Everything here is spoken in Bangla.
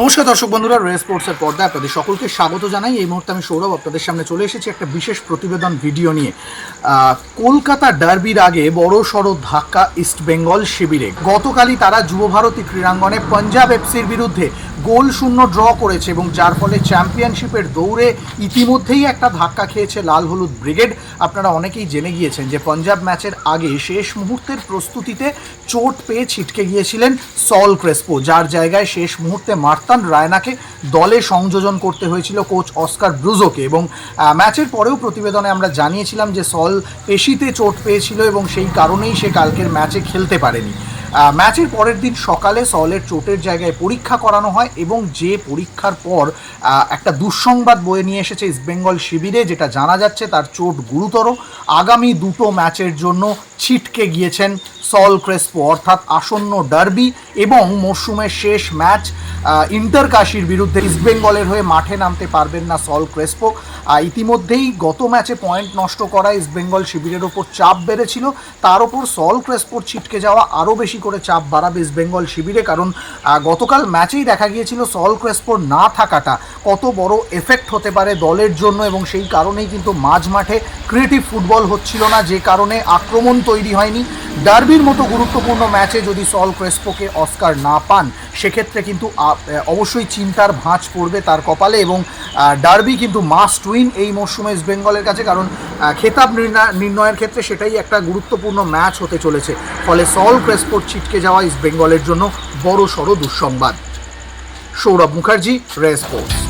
নমস্কার দর্শক বন্ধুরা, রে স্পোর্টসের পর্দায় আপনাদের সকলকে স্বাগত জানাই। এই মুহূর্তে আমি সৌরভ আপনাদের সামনে চলে এসেছি একটা বিশেষ প্রতিবেদন ভিডিও নিয়ে। কলকাতা ডার্বির আগে বড় সড়ো ধাক্কা ইস্টবেঙ্গল শিবিরে। গতকালই তারা যুব ভারতী ক্রীড়াঙ্গনে পাঞ্জাব এফসির বিরুদ্ধে গোল শূন্য ড্র করেছে এবং যার ফলে চ্যাম্পিয়নশিপের দৌড়ে ইতিমধ্যেই একটা ধাক্কা খেয়েছে লাল হলুদ ব্রিগেড। আপনারা অনেকেই জেনে গিয়েছেন যে পাঞ্জাব ম্যাচের আগে শেষ মুহূর্তের প্রস্তুতিতে চোট পেয়ে ছিটকে গিয়েছিলেন সল ক্রেসপো, যার জায়গায় শেষ মুহূর্তে মার্তান রায়নাকে দলে সংযোজন করতে হয়েছিল কোচ অস্কার ব্রুজোকে। এবং ম্যাচের পরেও প্রতিবেদনে আমরা জানিয়েছিলাম যে সল পেশিতে চোট পেয়েছিল এবং সেই কারণেই সে কালকের ম্যাচে খেলতে পারেনি। ম্যাচের পরের দিন সকালে সলের চোটের জায়গায় পরীক্ষা করানো হয় এবং যে পরীক্ষার পর একটা দুঃসংবাদ বয়ে নিয়ে এসেছে ইস্টবেঙ্গল শিবিরে, যেটা জানা যাচ্ছে তার চোট গুরুতর। আগামী দুটো ম্যাচের জন্য ছিটকে গিয়েছেন সল ক্রেসপো, অর্থাৎ আসন্ন ডার্বি এবং মরশুমের শেষ ম্যাচ ইন্টারকাশির বিরুদ্ধে ইস্টবেঙ্গলের হয়ে মাঠে নামতে পারবেন না সল ক্রেসপো। ইতিমধ্যেই গত ম্যাচে পয়েন্ট নষ্ট করা ইস্টবেঙ্গল শিবিরের ওপর চাপ বেড়েছিল, তার ওপর সল ক্রেসপোর ছিটকে যাওয়া আরও বেশি করে চাপ বাড়াবে ইস্টবেঙ্গল শিবিরে। কারণ গতকাল ম্যাচেই দেখা গিয়েছিল সল ক্রেসপোর না থাকাটা কত বড় এফেক্ট হতে পারে দলের জন্য, এবং সেই কারণেই কিন্তু মাঝ মাঠে ক্রিয়েটিভ ফুটবল হচ্ছিল না, যে কারণে আক্রমণ তৈরি হয়নি। ডার্বির মতো গুরুত্বপূর্ণ ম্যাচে যদি সল ক্রেসপোকে অস্কার না পান, সেক্ষেত্রে কিন্তু অবশ্যই চিন্তার ভাঁজ পড়বে তার কপালে, এবং ডার্বি কিন্তু মাস্ট উইন এই মরশুমে ইস্টবেঙ্গলের কাছে, কারণ খেতাব নির্ণয়ের ক্ষেত্রে সেটাই একটা গুরুত্বপূর্ণ ম্যাচ হতে চলেছে। ফলে সল ক্রেসপোর ছিটকে যাওয়া ইস্টবেঙ্গলের জন্য বড় সড়ো দুঃসংবাদ। সৌরভ মুখার্জি, রে স্পোর্টস।